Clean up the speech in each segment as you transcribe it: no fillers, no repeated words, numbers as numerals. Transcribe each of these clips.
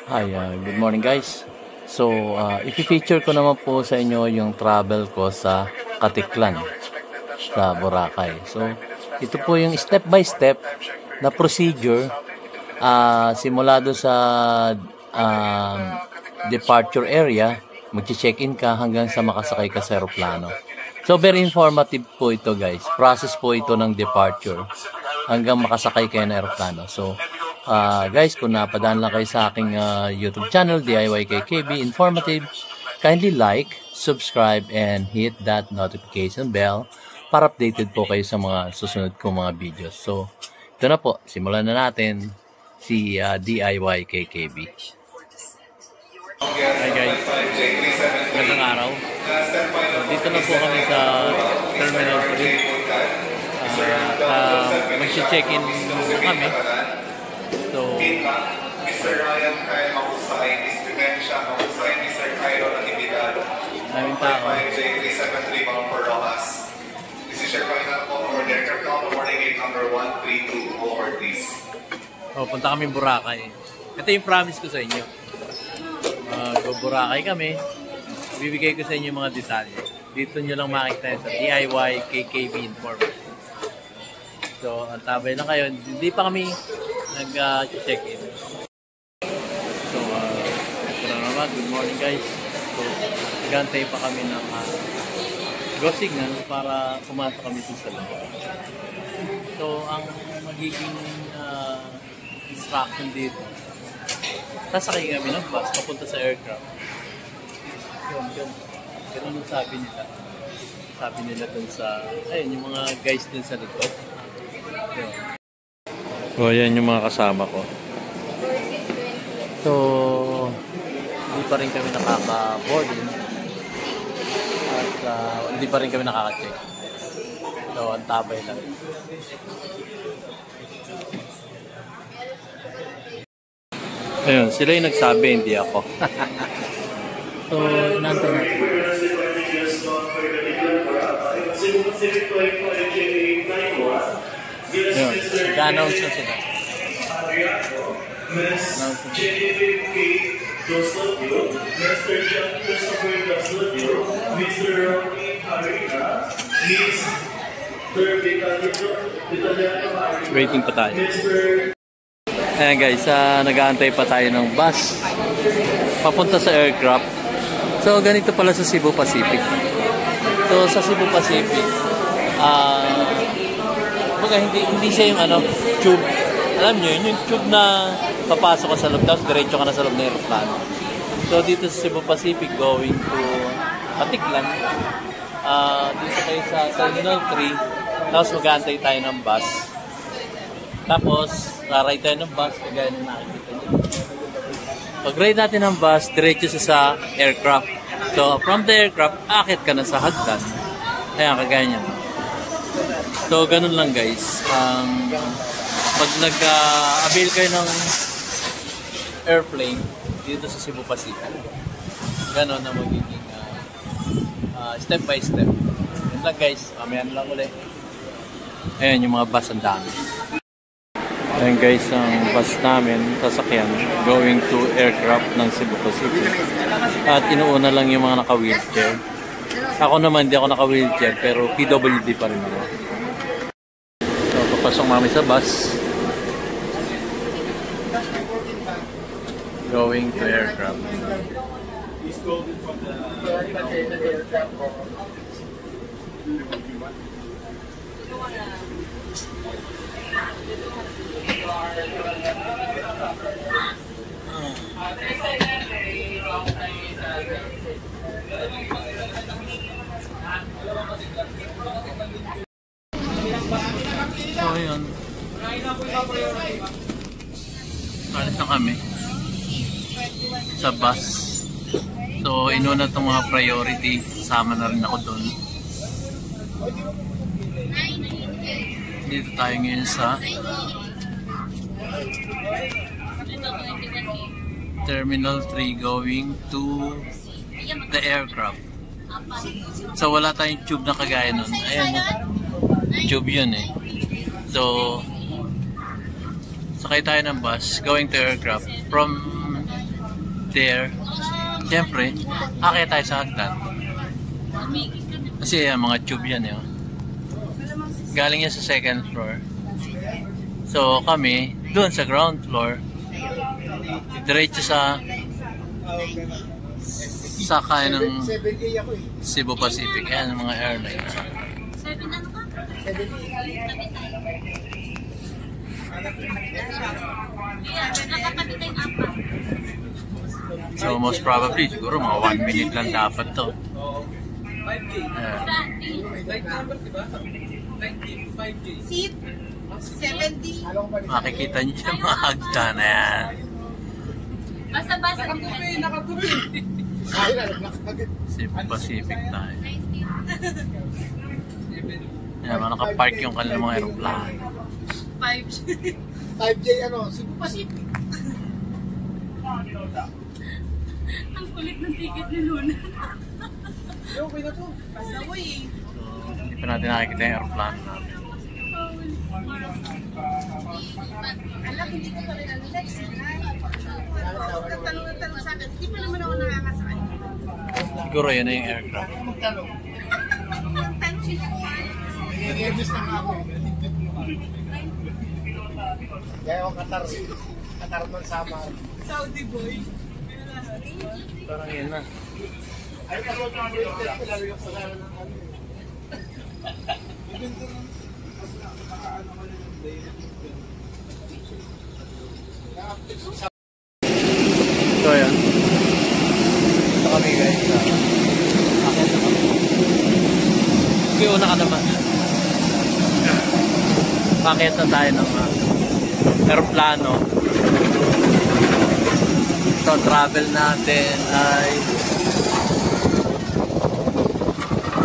Hi, good morning guys. So, i-feature ko naman po sa inyo yung travel ko sa Katiklan, sa Boracay. So, ito po yung step by step na procedure simula do sa departure area, mag-check-in ka hanggang sa makasakay ka sa aeroplano. So, very informative po ito guys. Process po ito ng departure hanggang makasakay kayo ng aeroplano. So, guys, kung napadaan lang kayo sa aking YouTube channel, DIYKKB Informative, kindly like, subscribe, and hit that notification bell para updated po kayo sa mga susunod kong mga videos. So, ito na po. Simulan na natin si DIYKKB. Hi guys, magandang araw. So, dito na po kami sa Terminal 3. Mag-check-in kami. So, Mr. Ryan Kyle Mahusay, Miss Dimensya Mahusay, Mr. Cairo Natividad, 45J373 Mount Rojas. This is your final call for the aircraft boarding gate number 132 over please. Oh, punta kami Boracay. Ito yung promise ko sa inyo. Boracay kami. Bibigay ko sa inyo mga detalye. Dito nyo lang makikita sa DIYKKB Informative. So, ang tabay lang kayo. Hindi pa kami nag-check-in. So, ito na naman. Good morning guys. So, nagantay pa kami ng go signal para pumasok kami sa loob. So, ang magiging instruction dito, sasakay kami ng bus papunta sa aircraft. Yun. Ganun ang sabi nila. Sabi nila dun sa, ayun, yung mga guys dun sa likod. Yun. So, ayan yung mga kasama ko. So, hindi pa rin kami nakaka-boarding. At hindi pa rin kami nakaka-check. So, ang tabay lang. Ayun, sila yung nagsabi, hindi ako. So, nandun natin. Ayun, nag-announce na sila. Waiting pa tayo. Ayan guys, nag-aantay pa tayo ng bus papunta sa aircraft. So ganito pala sa Cebu Pacific. So sa Cebu Pacific, hindi siya yung tube. Alam nyo yun, yung tube na papasok ka sa loob, tapos diretso ka na sa loob ng aeroplano. So dito sa Cebu Pacific going to Katiklan, dito kayo sa Terminal 3, tapos mag-aantay tayo ng bus. Tapos, ride tayo ng bus, kagaya na nakikita nyo. Pag-ride natin ng bus, diretso sa aircraft. So, from the aircraft, akit ka na sa hagdan. Ayan, kagaya nyo. So, ganun lang guys. Pag nag-avail kayo ng airplane, dito sa Cebu Pacific, ganun na magiging step by step. Yan lang guys, kamayan lang ulit. Ayan yung mga bus, ang dami. Ayan guys, ang bus namin, sasakyan, going to aircraft ng Cebu Pacific. At inuuna lang yung mga naka-wheelchair. Ako naman, hindi ako naka-wheelchair, pero PWD pa rin ako. So, papasok kami sa bus. Going to aircraft. So yun, alis na kami sa bus. So inuna itong mga priority, sama na rin ako doon. Dito tayo ngayon sa Terminal 3 going to the aircraft. So wala tayong tube na kagaya nun. Ayan, tube yun eh. So sakay tayo ng bus going to aircraft. From there, siyempre, akit tayo sa hagdan. Kasi mga tube yan eh. Galing yan sa second floor. So kami, doon sa ground floor, diretso sa kaya ng Cebu Pacific. Ayan mga airlines. So most probably, siguro mga 1 minute lang dapat to. Seat 70. Makikita niyo siya mga hagdan na yan. Basta-basta. Cebu Pacific tayo. Yan, nakapark yung kanilang mga aeroplano. 5J Cebu Pacific. Ang kulit ng ticket ni Luna. Okay na to. Basta ko eh. Hindi pa natin nakikita yung aeroplano. Alam, hindi ko pa rin next. Tanong sa akin, hindi pa naman ako nakakasakay. Siguro yun na yung aircraft. Tanong siya. Nag-airless na nga ako. Kaya ako Qatar man sama. Saudi boy. Parang yun na. Ay, kasi ito ang lalo yung pagkaroon ng ano. So yan. Dito kami guys. Akit na kami. Okay, una ka naman. Pakit na tayo ng aeroplano. So travel natin ay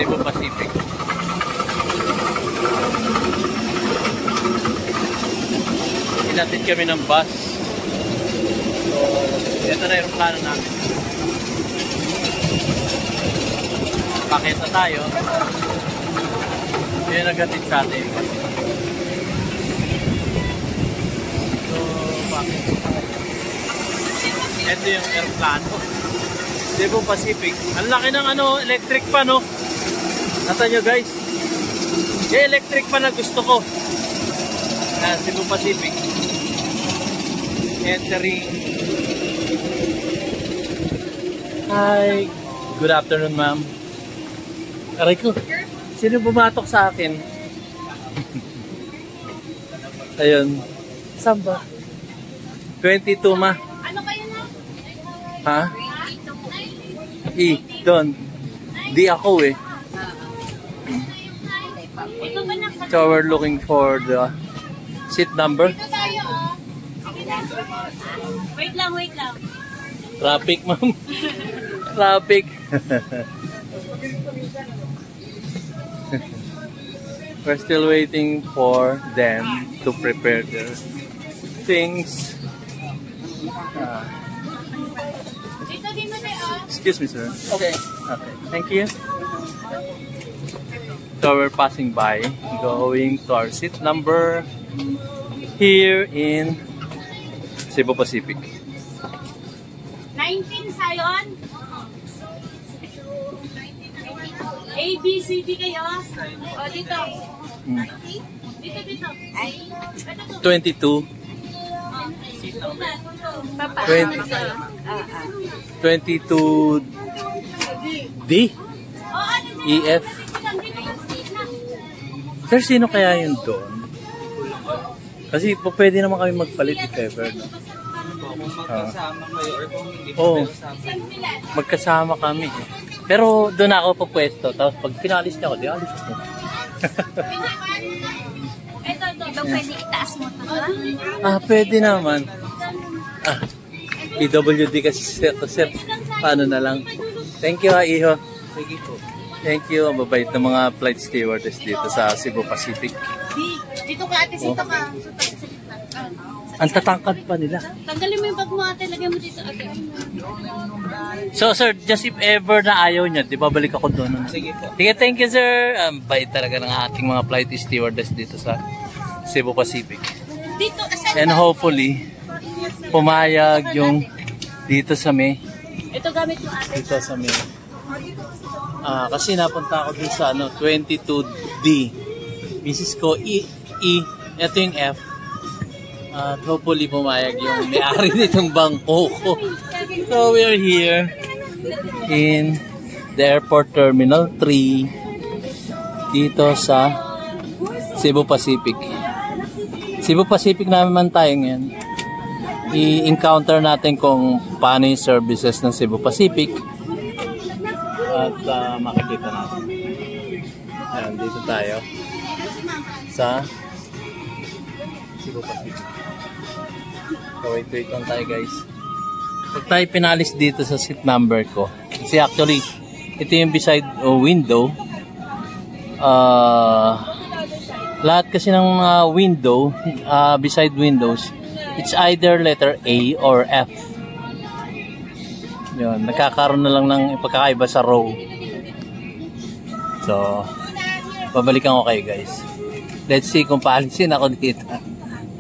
Cebu Pacific. Hinatid kami ng bus. So, ito na yung plano namin. Pakit na tayo. Yun naghatid sa atin. So, bakit? Ito yung aeroplano. Cebu Pacific. Ang laki ng electric pa, no? Nata nyo guys. Yung electric pa na gusto ko. Cebu Pacific. Entering. Hi. Good afternoon, ma'am. Aray ko. Sino bumatok sa akin? Ayun. Saan ba? 22, ma. Ano kayo na? Ha? Doon. Di ako eh. Ito ba na? So we're looking for the seat number. Ito tayo, oh. Wait lang. Traffic, ma'am. Traffic. We're still waiting for them to prepare their things. Dito din mo tayo, oh. Excuse me, sir. Okay. Thank you. So we're passing by, going to our seat number here in Cebu Pacific. 19 sayon. A, B, C, D kayo. O, dito. Dito. Ay. 22. Papa. 22 D, E, F. Sir, sino kaya yun doon? Kasi pwede naman kami magpalit if ever, no? Magkasama kayo or kung hindi Oo. Magkasama kami. Pero doon ako pupwesto. Tapos pag pinalis niya ako, di alis ako. Ito. Ibang pwede itaas mo ito. Pwede naman. PWD kasi sir. Paano na lang. Thank you, Iho. sige po. Thank you. Ang babait ng mga flight stewardess dito sa Cebu Pacific. Dito ka ate, sito ka. Ang tatangkad pa nila. Tanggalin mo yung bag mo ate, lagyan mo dito ate. So sir, just if ever na ayaw niya, di babalik ako doon. Sige po. Sige, thank you sir. Bait talaga ng ating mga flight stewardess dito sa Cebu Pacific. Dito, asan And hopefully, pumayag yung Dito sa may, Ito gamit mo ate. dito sa may. Kasi napunta ako dun sa 22D. Misis ko, ito yung F. At hopefully pumayag yung may-ari nitong bangko ko. So we are here in the airport terminal 3 dito sa Cebu Pacific. Cebu Pacific naman tayo ngayon. I-encounter natin kung paano yung services ng Cebu Pacific at makikita natin. Ayan, dito tayo sa Cebu Pacific. So wait lang tayo guys. Pag tayo pinalis dito sa seat number ko, kasi actually ito yung beside window. Lahat kasi ng window, beside windows, it's either letter A or F. Yun, nagkakaroon na lang ng pagkakaiba sa row. So, babalikan ko kayo guys. Let's see kung paalisin ako dito.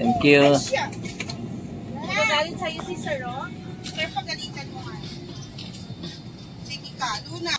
Thank you. Nagagalit sa'yo si Sir Ro? Sir, pagalitan mo nga. Sige ka, Luna.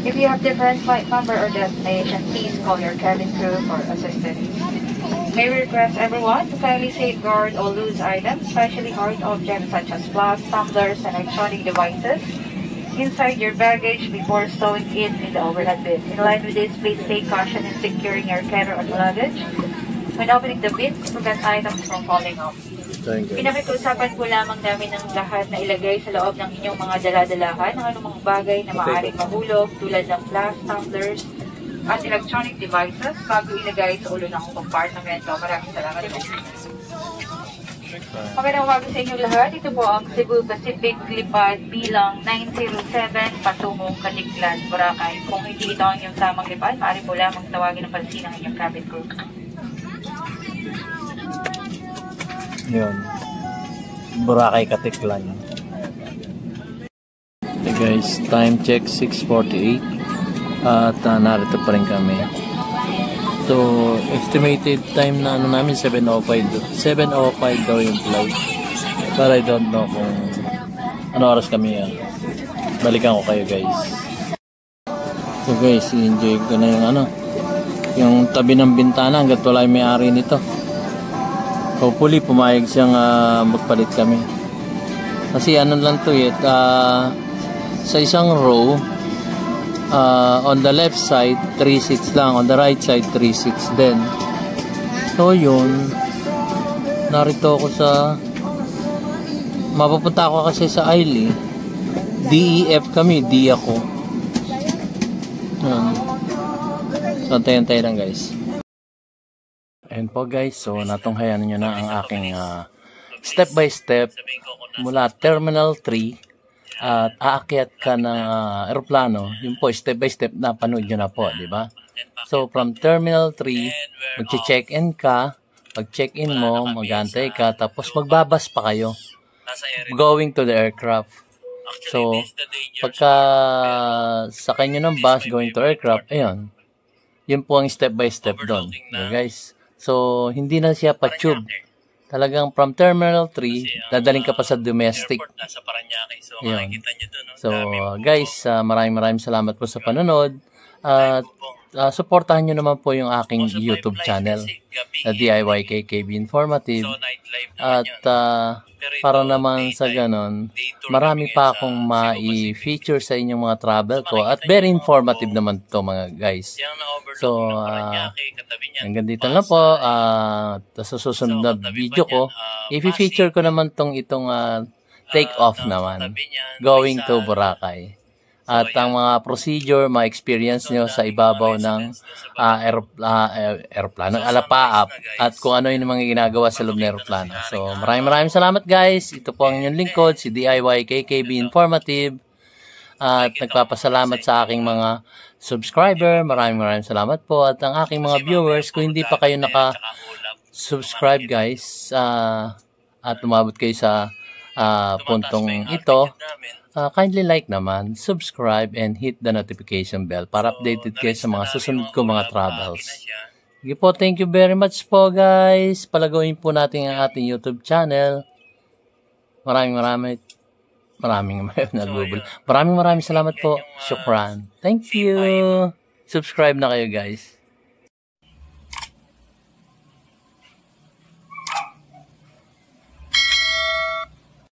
If you have different flight number or destination, please call your cabin crew for assistance. May we request everyone to kindly safeguard all loose items, especially hard objects such as glass, tumblers, and electronic devices inside your baggage before stowing it in the overhead bin. In line with this, please take caution in securing your carry-on luggage. When opening the bin, prevent items from falling off. Pinakikiusapan po lamang namin ng lahat na ilagay sa loob ng inyong mga daladalahan ng anumang bagay na maaaring mahulog tulad ng glass, tumblers, at electronic devices bago ilagay sa ulo ng kompartamento. Maraming salamat po. Magandang umaga sa inyo lahat. Ito po ang Cebu Pacific lipad bilang 907 patungong Katiklan, Boracay. Kung hindi ito ang inyong tamang lipad, maaari po lamang tawagin ng pansin ng inyong cabin crew. Yun. Boracay, Katiklan. Okay guys, time check 6:48 at narito pa rin kami. So, estimated time na namin 7:05 daw yung flight. But I don't know kung ano oras kami yan. Balikan ko kayo guys. So guys, enjoy ko na yung tabi ng bintana hanggat wala yung may-ari nito. Hopefully pumayag siyang magpalit kami. Kasi lang to sa isang row, on the left side 3 seats lang, on the right side 3 seats din. So yun, narito ako mapupunta ako kasi sa aisle. DEF kami, D ako. So tayo lang guys. Ayan po guys, so natunghayan nyo na ang aking step by step mula Terminal 3 at aakyat ka ng aeroplano. Yun po, step by step na panood nyo na po, di ba? So from Terminal 3, mag-check-in ka, pag-check-in mo, mag-antay ka, tapos magbabas pa kayo going to the aircraft. So pagka sakay nyo ng bus going to aircraft, ayun, yun po ang step by step doon, okay, guys. So, hindi na siya pa-tube. Talagang from Terminal 3, dadaling ka pa sa domestic. Yun. So, guys, maraming salamat po sa panonood. At supportahan nyo naman po yung aking YouTube channel na DIY KKB Informative. At para naman sa ganon, marami pa akong ma-feature sa inyong mga travel ko. At very informative naman to mga guys. So, hanggang dito lang po. Sa susunod na video ko, i-feature ko naman itong take off naman, going to Boracay. At ang mga procedure, mga experience nyo sa ibabaw ng aeroplano, alapaap, at kung ano yung mga ginagawa sa loob ng aeroplano. So, maraming salamat guys. Ito po ang inyong lingkod, si DIY KKB Informative. At nagpapasalamat sa aking mga subscriber. Maraming salamat po. At ang aking mga viewers, kung hindi pa kayo naka-subscribe guys, at umabot kayo sa puntong ito, kindly like naman, subscribe, and hit the notification bell para updated kayo sa mga susunod ko mga travels. Sige po, thank you very much po guys. Palagawin po natin ang ating YouTube channel. Maraming Maraming nagbubul. Maraming salamat po. Shukran. Thank you. Subscribe na kayo guys.